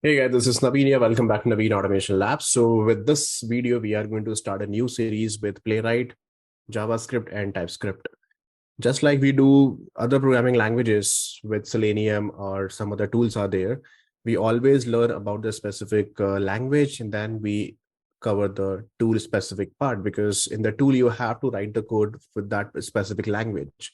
Hey guys, this is Naveen here. Welcome back to Naveen Automation Labs. So with this video, we are going to start a new series with Playwright, JavaScript, and TypeScript. Just like we do other programming languages with Selenium or some other tools are there, we always learn about the specific language and then we cover the tool specific part, because in the tool you have to write the code with that specific language.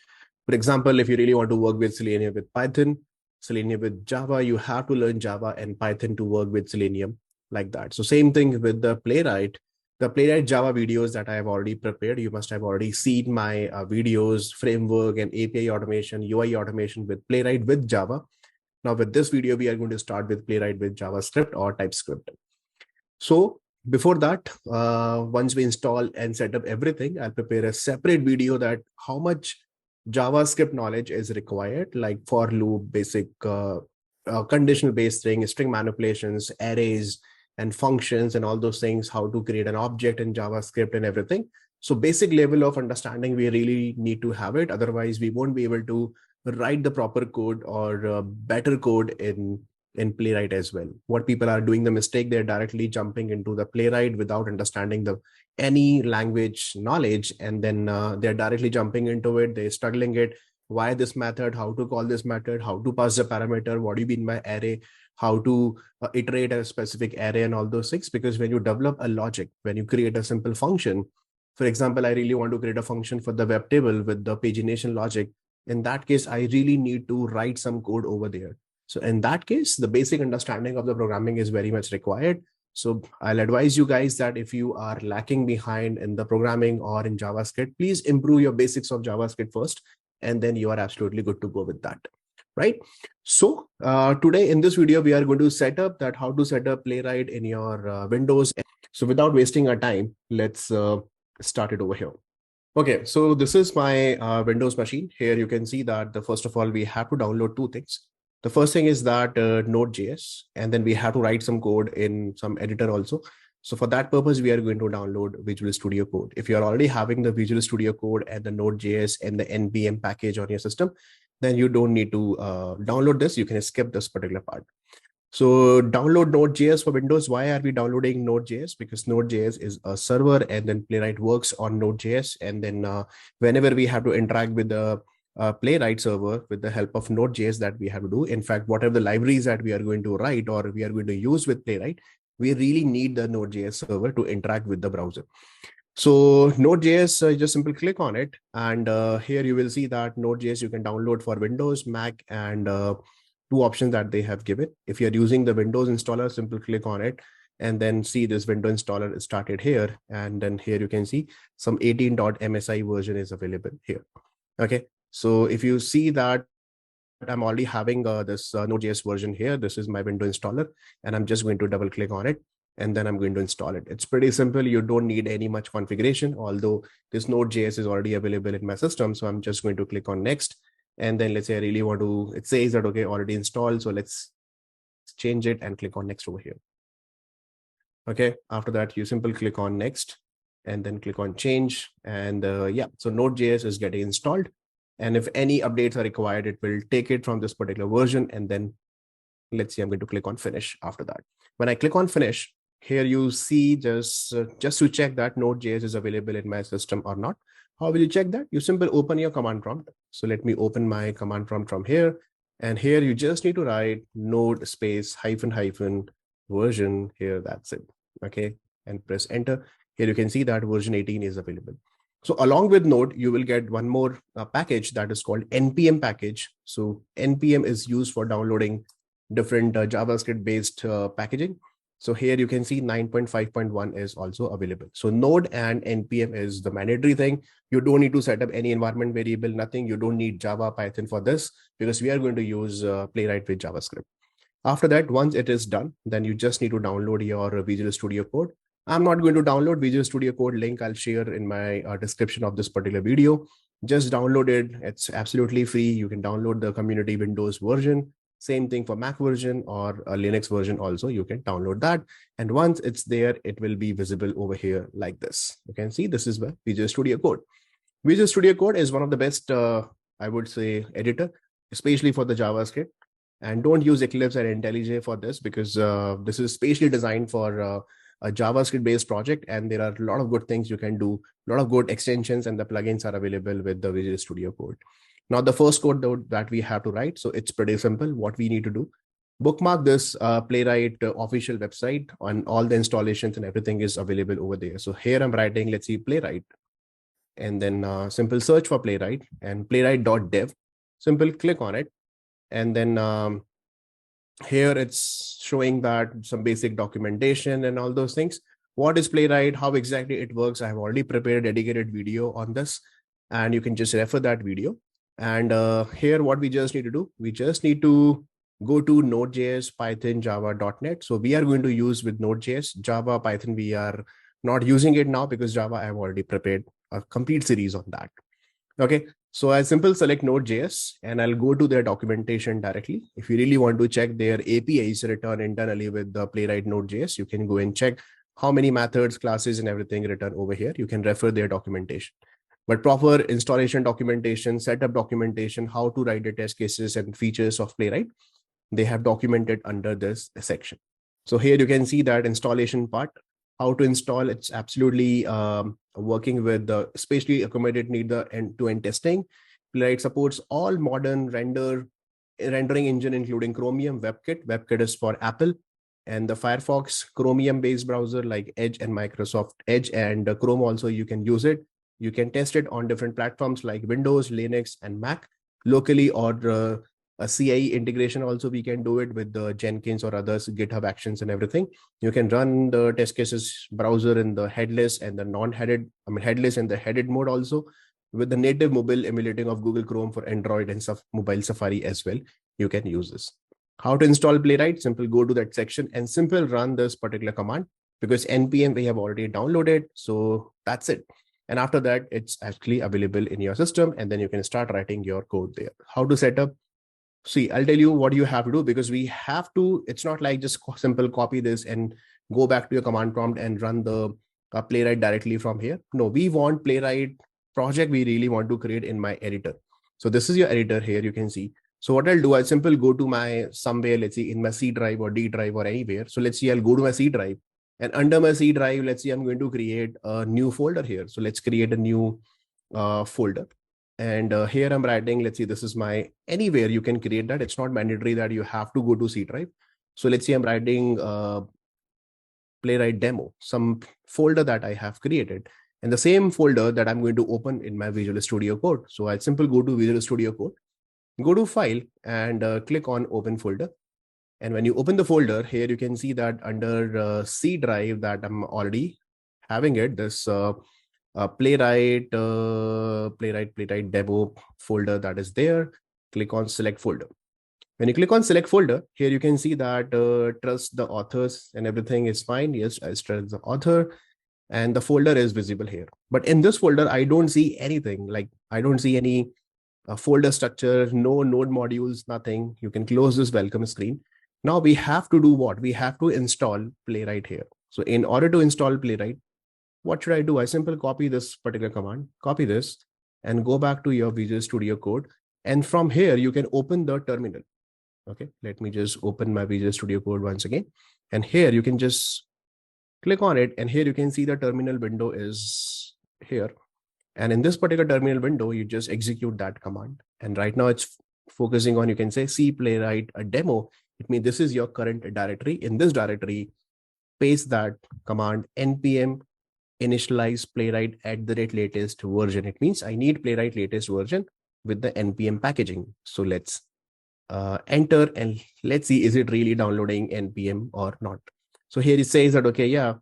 For example, if you really want to work with Selenium with Python, Selenium with Java, you have to learn Java and Python to work with Selenium, like that. So same thing with the Playwright Java videos that I have already prepared. You must have already seen my videos, framework, and API automation, UI automation with Playwright with Java. Now with this video, we are going to start with Playwright with JavaScript or TypeScript. So before that, once we install and set up everything, I'll prepare a separate video that how much JavaScript knowledge is required, like for loop, basic conditional based thing, string manipulations, arrays, and functions, and all those things, how to create an object in JavaScript and everything. So basic level of understanding, we really need to have it. Otherwise, we won't be able to write the proper code or better code in Playwright as well. What people are doing the mistake, they're directly jumping into the Playwright without understanding the any language knowledge, and then they're directly jumping into it. They're struggling it. Why this method? How to call this method? How to pass the parameter? What do you mean by array? How to iterate a specific array and all those things? Because when you develop a logic, when you create a simple function, for example, I really want to create a function for the web table with the pagination logic. In that case, I really need to write some code over there. So in that case, the basic understanding of the programming is very much required. So I'll advise you guys that if you are lacking behind in the programming or in JavaScript, please improve your basics of JavaScript first, and then you are absolutely good to go with that, right? So today in this video, we are going to set up that how to set up Playwright in your Windows. So without wasting our time, let's start it over here. Okay, so this is my Windows machine. Here you can see that first of all, we have to download two things. The first thing is that Node.js, and then we have to write some code in some editor also. So for that purpose, we are going to download Visual Studio Code. If you're already having the Visual Studio Code and the Node.js and the NPM package on your system, then you don't need to download this. You can skip this particular part. So download Node.js for Windows. Why are we downloading Node.js? Because Node.js is a server, and then Playwright works on Node.js. And then whenever we have to interact with the Playwright server with the help of Node.js, that we have to do. In fact, whatever the libraries that we are going to write or we are going to use with Playwright, we really need the Node.js server to interact with the browser. So Node.js, just simply click on it. And here you will see that Node.js you can download for Windows, Mac, and two options that they have given. If you're using the Windows installer, simply click on it and then see this window installer is started here. And then here you can see some 18.msi version is available here. Okay. So if you see that I'm already having this Node.js version here, this is my window installer, and I'm just going to double click on it, and then I'm going to install it. It's pretty simple. You don't need any much configuration, although this Node.js is already available in my system. So I'm just going to click on next. And then let's say I really want to, it says that, okay, already installed. So let's change it and click on next over here. Okay. After that, you simply click on next and then click on change. And yeah, so Node.js is getting installed. And if any updates are required, it will take it from this particular version. And then let's see, I'm going to click on finish after that. When I click on finish, here you see just to check that Node.js is available in my system or not. How will you check that? You simply open your command prompt. So let me open my command prompt from here. And here you just need to write node space -- version here. That's it. Okay. And press enter. Here you can see that version 18 is available. So along with Node, you will get one more package that is called NPM package. So NPM is used for downloading different JavaScript based packaging. So here you can see 9.5.1 is also available. So Node and NPM is the mandatory thing. You don't need to set up any environment variable, nothing. You don't need Java, Python for this, because we are going to use Playwright with JavaScript. After that, once it is done, then you just need to download your Visual Studio Code. I'm not going to download Visual Studio Code. Link I'll share in my description of this particular video. Just download it. It's absolutely free. You can download the community Windows version. Same thing for Mac version or a Linux version also. You can download that. And once it's there, it will be visible over here like this. You can see this is Visual Studio Code. Visual Studio Code is one of the best, I would say, editor, especially for the JavaScript. And don't use Eclipse and IntelliJ for this, because this is specially designed for a JavaScript based project, and there are a lot of good things you can do, a lot of good extensions, and the plugins are available with the Visual Studio Code. Now, the first code that we have to write, so it's pretty simple. What we need to do, bookmark this Playwright official website, on all the installations and everything is available over there. So here I'm writing, let's see, Playwright, and then simple search for Playwright and playwright.dev. Simple click on it, and then here it's showing that some basic documentation and all those things. What is Playwright, how exactly it works, I have already prepared a dedicated video on this, and you can just refer that video. And here what we just need to do, we just need to go to Node.js, Python, Java.net. So we are going to use with Node.js. Java, Python, we are not using it now, because Java I have already prepared a complete series on that. Okay, so I simply select Node.js and I'll go to their documentation directly. If you really want to check their APIs written internally with the Playwright Node.js, you can go and check how many methods, classes, and everything written over here. You can refer their documentation. But proper installation documentation, setup documentation, how to write the test cases and features of Playwright, they have documented under this section. So here you can see that installation part, how to install. It's absolutely working with the, especially accommodate need the end-to-end testing. Playwright supports all modern rendering engine, including Chromium, WebKit. WebKit is for Apple, and the Firefox Chromium-based browser like Edge and Microsoft Edge, and Chrome also you can use it. You can test it on different platforms like Windows, Linux, and Mac locally, or a CI integration also we can do it with the Jenkins or others, GitHub Actions and everything. You can run the test cases browser in the headless and the non-headed, headless and the headed mode also, with the native mobile emulating of Google Chrome for Android and mobile Safari as well. You can use this. How to install Playwright? Simple go to that section and simple run this particular command, because NPM we have already downloaded. So that's it. And after that, it's actually available in your system, and then you can start writing your code there. How to set up? See, I'll tell you what you have to do, because we have to, it's not like just simple copy this and go back to your command prompt and run the Playwright directly from here. No, we want Playwright project we really want to create in my editor. So this is your editor here, you can see. So what I'll do, I'll simply go to my somewhere, let's see, in my C drive or D drive or anywhere. So let's see, I'll go to my C drive, and under my C drive, let's see, I'm going to create a new folder here. So let's create a new folder. And here I'm writing, let's see, this is my, anywhere you can create that. It's not mandatory that you have to go to C drive. So let's see, I'm writing Playwright demo, some folder that I have created, and the same folder that I'm going to open in my Visual Studio Code. So I'll simply go to Visual Studio Code, go to file, and click on open folder. And when you open the folder here, you can see that under C drive that I'm already having it, this Playwright demo folder that is there. Click on select folder. When you click on select folder, here you can see that trust the authors and everything is fine. Yes, I trust the author, and the folder is visible here. But in this folder, I don't see anything. Like I don't see any folder structure, no node modules, nothing. You can close this welcome screen. Now we have to do what? We have to install Playwright here. So in order to install Playwright, what should I do? I simply copy this particular command, copy this, and go back to your Visual Studio Code. And from here, you can open the terminal. Okay, let me just open my Visual Studio Code once again. And here you can just click on it. And here you can see the terminal window is here. And in this particular terminal window, you just execute that command. And right now it's focusing on, you can say, C Playwright a demo. It means this is your current directory. In this directory, paste that command npm initialize Playwright at the latest version. It means I need Playwright latest version with the npm packaging. So let's enter and let's see, is it really downloading npm or not? So here it says that, okay, yeah,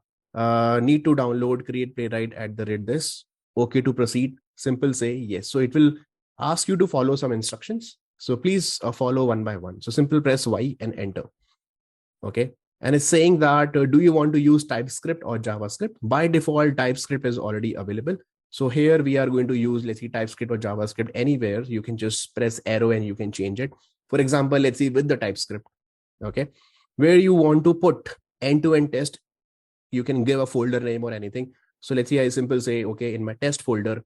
need to download, create Playwright at the rate this. Okay to proceed. Simple say yes. So it will ask you to follow some instructions. So please follow one by one. So simple press Y and enter. Okay. And it's saying that, do you want to use TypeScript or JavaScript? By default, TypeScript is already available. So here we are going to use, let's see, TypeScript or JavaScript anywhere. You can just press arrow and you can change it. For example, let's see with the TypeScript, okay, where you want to put end-to-end test, you can give a folder name or anything. So let's see, I simply say, okay, in my test folder,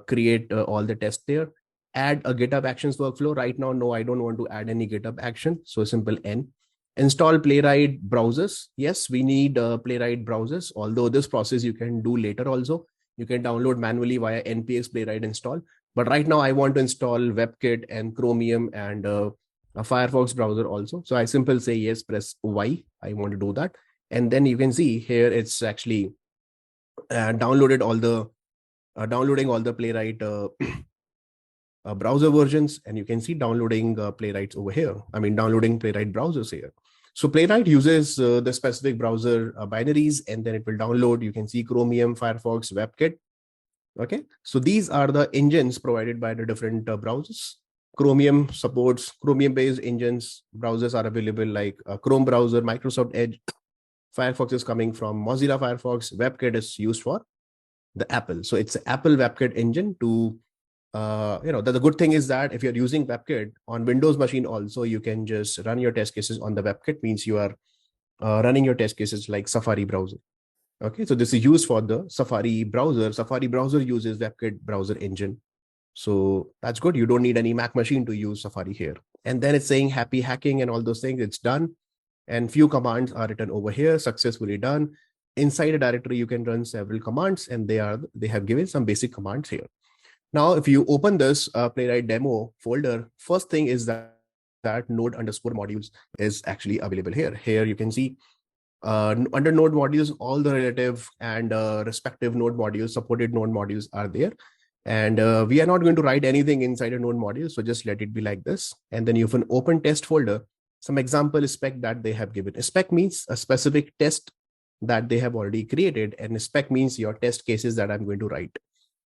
create all the tests there. add a GitHub Actions workflow. Right now, no, I don't want to add any GitHub action. So simple N. Install Playwright browsers. Yes, we need Playwright browsers, although this process you can do later also. You can download manually via npx Playwright install. But right now I want to install WebKit and Chromium and a Firefox browser also. So I simply say yes, press Y. I want to do that. And then you can see here it's actually downloading all the Playwright browser versions, and you can see downloading Playwrights over here. I mean, downloading Playwright browsers here. So Playwright uses the specific browser binaries, and then it will download. You can see Chromium, Firefox, WebKit. Okay, so these are the engines provided by the different browsers. Chromium supports Chromium-based engines. Browsers are available like Chrome browser, Microsoft Edge. Firefox is coming from Mozilla Firefox. WebKit is used for the Apple. So it's an Apple WebKit engine to the good thing is that if you're using WebKit on Windows machine also, you can just run your test cases on the WebKit, means you are running your test cases like Safari browser. Okay, so this is used for the Safari browser. Safari browser uses WebKit browser engine. So that's good. You don't need any Mac machine to use Safari here. And then it's saying happy hacking and all those things. It's done. And few commands are written over here, successfully done. Inside a directory, you can run several commands, and they have given some basic commands here. Now, if you open this Playwright demo folder, first thing is that node_modules is actually available here. Here you can see under node modules, all the relative and respective node modules, supported node modules are there. And we are not going to write anything inside a node module. So just let it be like this. And then you have an open test folder, some example spec that they have given. A spec means a specific test that they have already created. And a spec means your test cases that I'm going to write.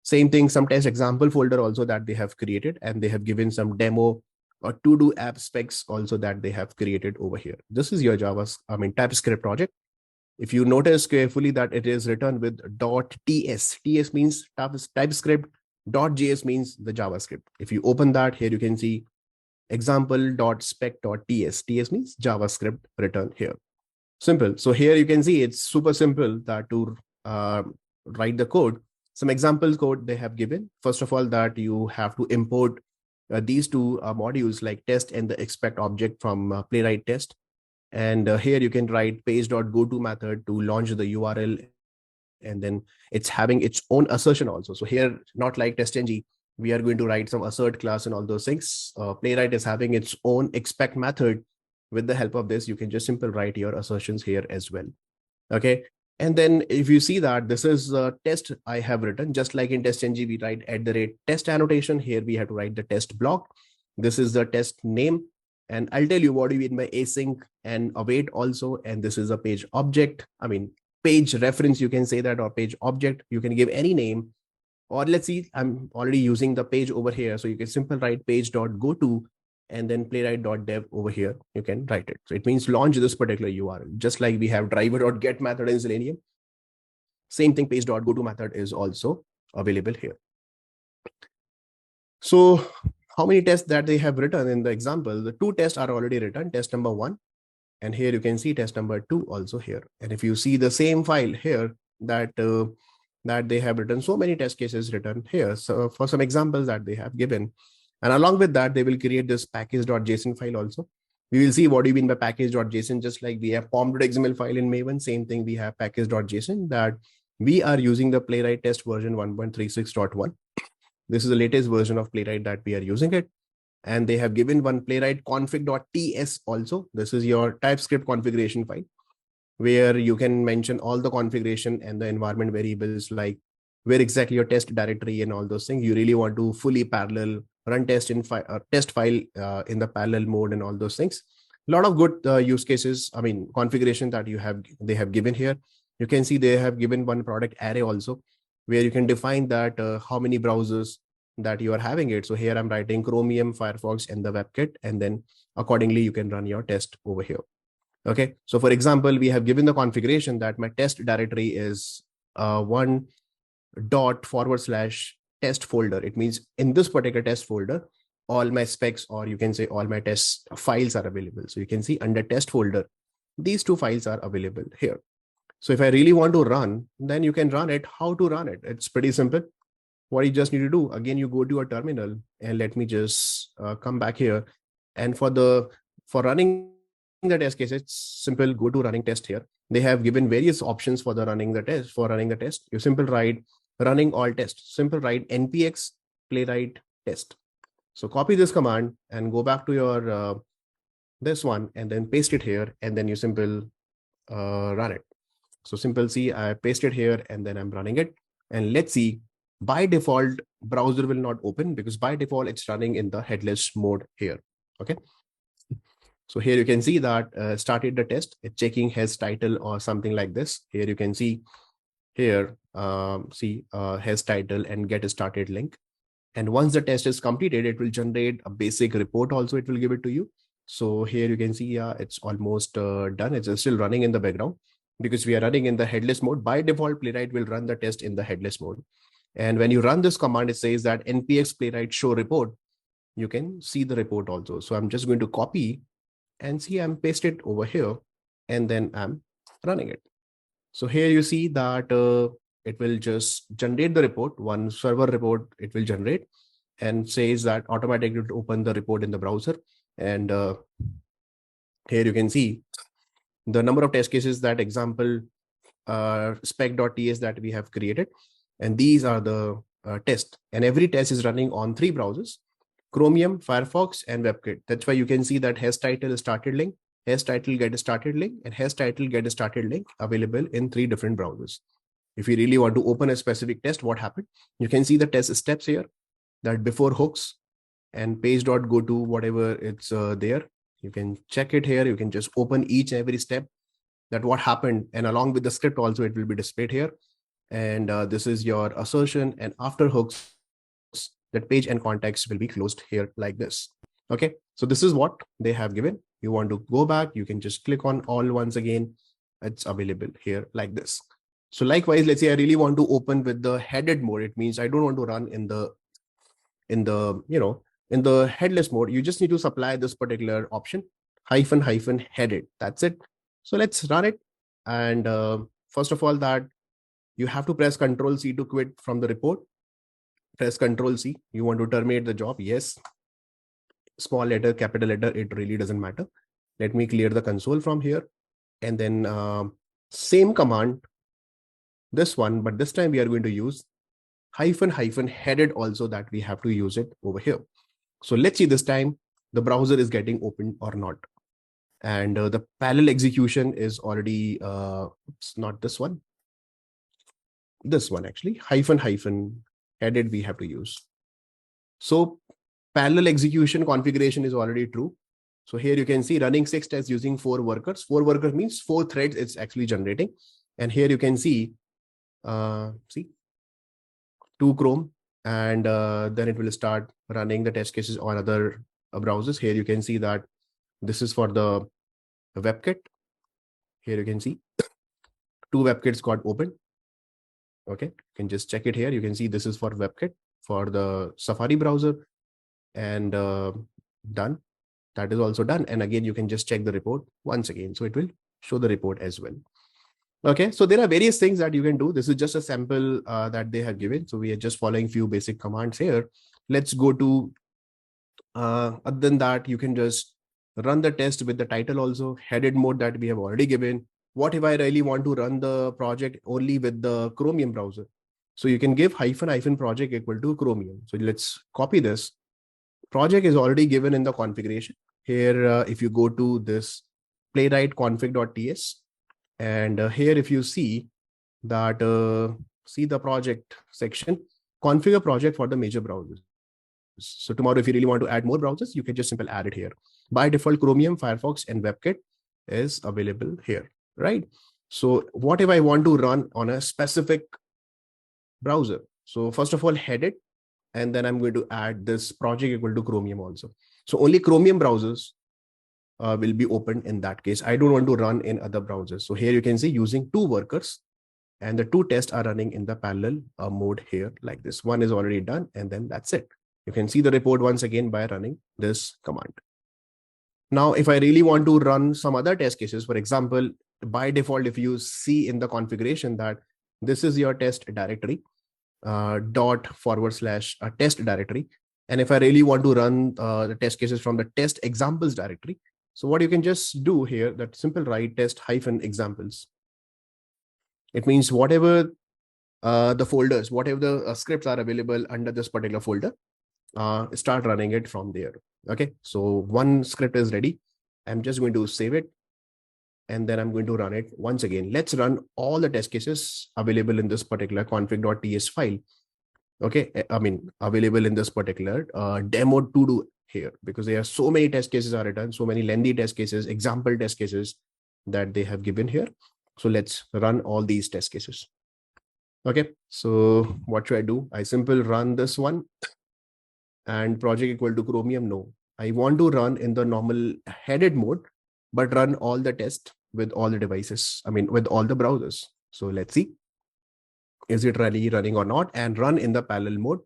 Same thing, some test example folder also that they have created, and they have given some demo or to-do app specs also that they have created over here. This is your TypeScript project. If you notice carefully that it is written with .ts. TS means TypeScript, .js means the JavaScript. If you open that, here you can see example.spec.ts. TS means JavaScript written here. Simple. So here you can see it's super simple that to write the code. Some example code they have given. First of all, that you have to import these two modules like test and the expect object from Playwright test. And here you can write page.goto method to launch the URL. And then it's having its own assertion also. So here, not like testng, we are going to write some assert class and all those things. Playwright is having its own expect method. With the help of this, you can just simply write your assertions here as well. Okay. And then if you see that this is a test I have written, just like in testng, we write @test annotation. Here we have to write the test block. This is the test name. And I'll tell you what do you mean by async and await also. And this is a page object. I mean, page reference, you can say that, or page object. You can give any name. Or let's see, I'm already using the page over here. So you can simply write page.goto and then playwright.dev over here, you can write it. So it means launch this particular URL, just like we have driver.get method in Selenium. Same thing, page.goto method is also available here. So how many tests that they have written in the example? The 2 tests are already written, test number 1. And here you can see test number 2 also here. And if you see the same file here that they have written, so many test cases written here. So for some examples that they have given, and along with that, they will create this package.json file also. We will see what do you mean by package.json, just like we have pom.xml file in Maven. Same thing, we have package.json that we are using the Playwright test version 1.36.1. This is the latest version of Playwright that we are using it. And they have given one Playwright config.ts also. This is your TypeScript configuration file, where you can mention all the configuration and the environment variables, like where exactly your test directory and all those things. You really want to fully parallel run test in test file in the parallel mode and all those things. A lot of good use cases, I mean, configuration that they have given here. You can see they have given one product array also, where you can define that how many browsers that you are having it. So here I'm writing Chromium, Firefox, and the WebKit, and then accordingly you can run your test over here. Okay, so for example, we have given the configuration that my test directory is 1./test folder. It means in this particular test folder, all my specs, or you can say all my test files are available. So you can see under test folder, these 2 files are available here. So if I really want to run, then you can run it. How to run it? It's pretty simple. what you just need to do, again, you go to your terminal, and let me just come back here. And for running the test case, it's simple. Go to running test here. They have given various options for the running the test. For running the test, you simple write running all test. Simple write npx playwright test. So copy this command and go back to your this one, and then paste it here, and then you simple run it. So simple see, I paste it here, and then I'm running it. And let's see, by default, browser will not open because by default, it's running in the headless mode here. Okay. So here you can see that started the test, it's checking has title or something like this. Here you can see here, has title and get started link. And once the test is completed, it will generate a basic report also, it will give it to you. So here you can see, yeah, it's almost done. It's still running in the background because we are running in the headless mode. By default, Playwright will run the test in the headless mode. And when you run this command, it says that npx playwright show report. You can see the report also. So I'm just going to copy and see, I'm paste it over here, and then I'm running it. So here you see that it will just generate the report, one server report it will generate, and says that automatically to open the report in the browser. And here you can see the number of test cases, that example spec.ts that we have created. And these are the tests. And every test is running on 3 browsers: Chromium, Firefox, and WebKit. That's why you can see that has title started link, has title get started link, and has title get started link available in 3 different browsers. If you really want to open a specific test, what happened? You can see the test steps here, that before hooks and page.go to whatever it's there. You can check it here. You can just open each and every step, that what happened, and along with the script also it will be displayed here. And this is your assertion, and after hooks, that page and context will be closed here like this. Okay, so this is what they have given. You want to go back, you can just click on all once again. It's available here like this. So likewise, let's say I really want to open with the headed mode. It means I don't want to run in the headless mode. You just need to supply this particular option, -- headed. That's it. So let's run it. And first of all, that you have to press Ctrl+C to quit from the report. Press Ctrl+C. You want to terminate the job? Yes. Small letter, capital letter, it really doesn't matter. Let me clear the console from here. And then same command, this one, but this time we are going to use -- headed also, that we have to use it over here. So let's see this time the browser is getting opened or not. And the parallel execution is already, it's not this one. This one actually, -- headed we have to use. So parallel execution configuration is already true. So here you can see running 6 tests using 4 workers. 4 workers means 4 threads it's actually generating. And here you can see, 2 Chrome, and then it will start running the test cases on other browsers. Here you can see that this is for the WebKit. Here you can see 2 WebKits got opened. Okay, you can just check it here. You can see this is for WebKit for the Safari browser, and done. That is also done. And again, you can just check the report once again. So it will show the report as well. Okay, so there are various things that you can do. This is just a sample that they have given. So we are just following few basic commands here. Let's go to, other than that, you can just run the test with the title also, headed mode that we have already given. What if I really want to run the project only with the Chromium browser? So you can give -- project equal to Chromium. So let's copy this. Project is already given in the configuration. Here, if you go to this playwright config.ts, and here if you see that, see the project section, configure project for the major browsers. So tomorrow, if you really want to add more browsers, you can just simply add it here. By default, Chromium, Firefox, and WebKit is available here, right? So what if I want to run on a specific browser? So first of all, head it, and then I'm going to add this project equal to Chromium also. So only Chromium browsers will be opened in that case. I don't want to run in other browsers. So here you can see using 2 workers, and the 2 tests are running in the parallel mode here like this. One is already done, and then that's it. You can see the report once again by running this command. Now, if I really want to run some other test cases, for example, by default, if you see in the configuration that this is your test directory, dot / test directory. And if I really want to run the test cases from the test examples directory, so what you can just do here, that simple write test -examples. It means whatever the folders, whatever the scripts are available under this particular folder, start running it from there. Okay, so one script is ready. I'm just going to save it, and then I'm going to run it once again. Let's run all the test cases available in this particular config.ts file. Okay, I mean, available in this particular demo to do here, because there are so many test cases are written, so many lengthy test cases, example test cases that they have given here. So let's run all these test cases. Okay, so what should I do? I simply run this one and project equal to Chromium. No, I want to run in the normal headed mode, but run all the tests with all the devices. I mean, with all the browsers. So let's see, is it really running or not, and run in the parallel mode.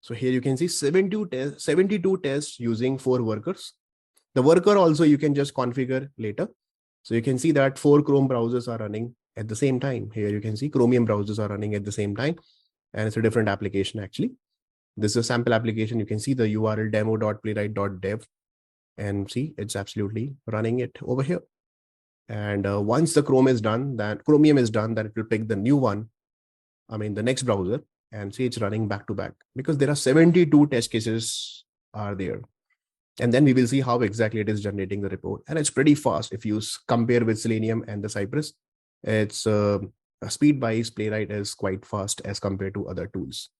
So here you can see 72 tests using 4 workers. The worker also you can just configure later. So you can see that 4 Chrome browsers are running at the same time. Here you can see Chromium browsers are running at the same time, and it's a different application actually. This is a sample application. You can see the URL demo.playwright.dev, and see it's absolutely running it over here. And once the Chromium is done, then it will pick the new one, I mean the next browser, and see it's running back to back, because there are 72 test cases are there. And then we will see how exactly it is generating the report. And it's pretty fast. If you compare with Selenium and the Cypress, it's speed-wise, Playwright is quite fast as compared to other tools,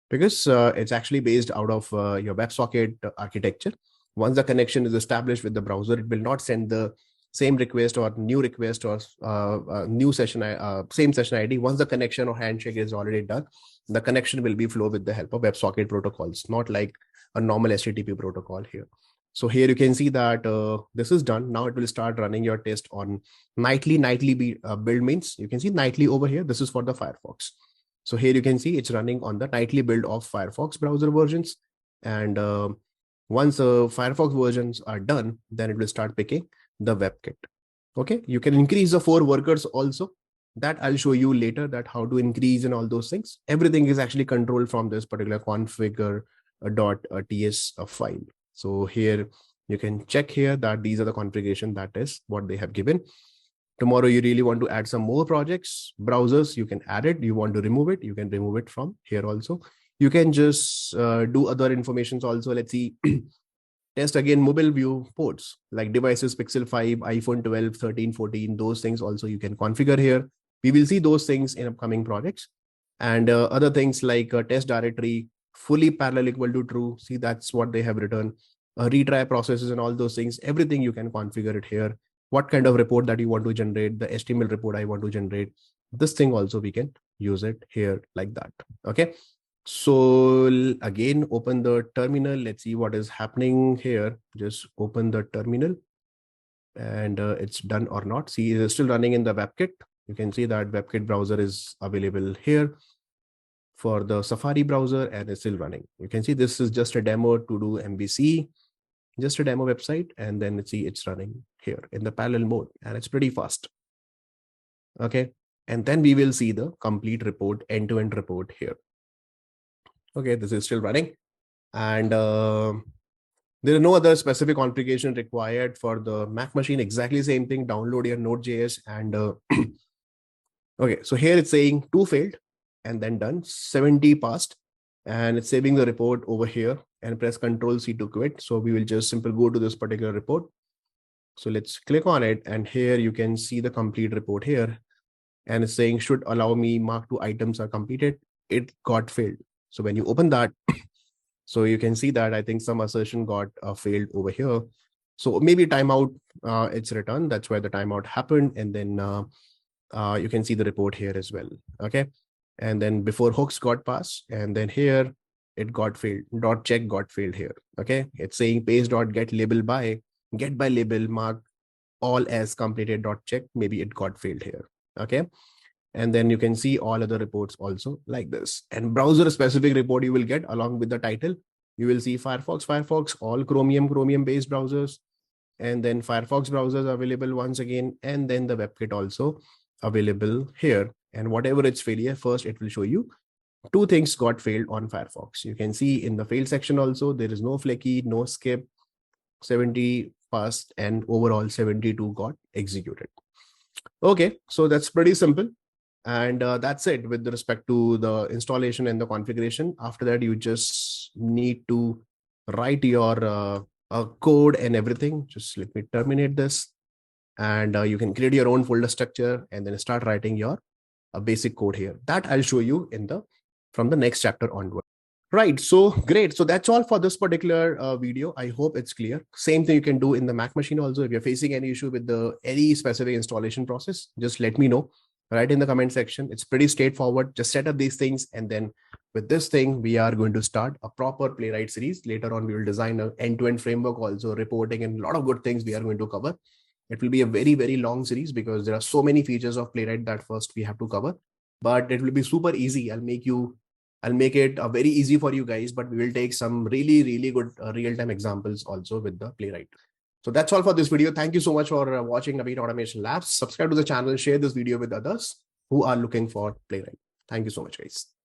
because it's actually based out of your WebSocket architecture. Once the connection is established with the browser, it will not send the same request or new request or new session, same session ID. Once the connection or handshake is already done, the connection will be flow with the help of WebSocket protocols, not like a normal HTTP protocol here. So here you can see that this is done. Now it will start running your test on nightly build means. You can see nightly over here. This is for the Firefox. So here you can see it's running on the nightly build of Firefox browser versions. And once the Firefox versions are done, then it will start picking the WebKit. Okay, you can increase the 4 workers also. That I'll show you later, that how to increase and all those things. Everything is actually controlled from this particular configure.ts file. So here you can check here that these are the configuration, that is what they have given. Tomorrow you really want to add some more projects, browsers, you can add it. You want to remove it, you can remove it from here also. You can just do other informations also. Let's see. Test again mobile view ports like devices, Pixel 5, iPhone 12, 13, 14, those things also you can configure here. We will see those things in upcoming projects. And other things like test directory, fully parallel equal to true. See, that's what they have written. Retry processes and all those things, everything you can configure it here. What kind of report that you want to generate, the HTML report I want to generate, this thing also we can use it here like that. Okay. So again, open the terminal. Let's see what is happening here. Just open the terminal and it's done or not. See, it is still running in the WebKit. You can see that WebKit browser is available here for the Safari browser and it's still running. You can see this is just a demo to do MVC, just a demo website. And then see it's running here in the parallel mode and it's pretty fast. Okay. And then we will see the complete report, end-to-end report here. Okay, this is still running, and there are no other specific configuration required for the Mac machine. Exactly same thing. Download your Node.js and okay, so here it's saying 2 failed and then done, 70 passed, and it's saving the report over here and press Control-C to quit. So we will just simply go to this particular report. So let's click on it, and here you can see the complete report here, and it's saying should allow me mark 2 items are completed. It got failed. So when you open that, so you can see that I think some assertion got failed over here. So maybe timeout, it's returned. That's why the timeout happened. And then you can see the report here as well. Okay. And then before hooks got passed, and then here it got failed. .check got failed here. Okay. It's saying paste.get label by, get by label mark all as completed .check. Maybe it got failed here. Okay. And then you can see all other reports also like this. And browser specific report you will get along with the title. You will see Firefox, all Chromium based browsers. And then Firefox browsers available once again. And then the WebKit also available here. And whatever its failure, first it will show you two things got failed on Firefox. You can see in the failed section also, there is no flaky, no skip, 70 passed, and overall 72 got executed. Okay, so that's pretty simple. And that's it with respect to the installation and the configuration. After that, you just need to write your code and everything. Just let me terminate this. And you can create your own folder structure and then start writing your basic code here. That I'll show you from the next chapter onward. Right, so great. So that's all for this particular video. I hope it's clear. Same thing you can do in the Mac machine also. If you're facing any issue with any specific installation process, just let me know. Right in the comment section. It's pretty straightforward. Just set up these things. And then with this thing, we are going to start a proper Playwright series. Later on, we will design an end-to-end framework also, reporting, and a lot of good things we are going to cover. It will be a very, very long series because there are so many features of Playwright that first we have to cover. But it will be super easy. I'll make it very easy for you guys, but we will take some really, really good real-time examples also with the Playwright. So that's all for this video. Thank you so much for watching Naveen Automation Labs. Subscribe to the channel, share this video with others who are looking for Playwright. Thank you so much, guys.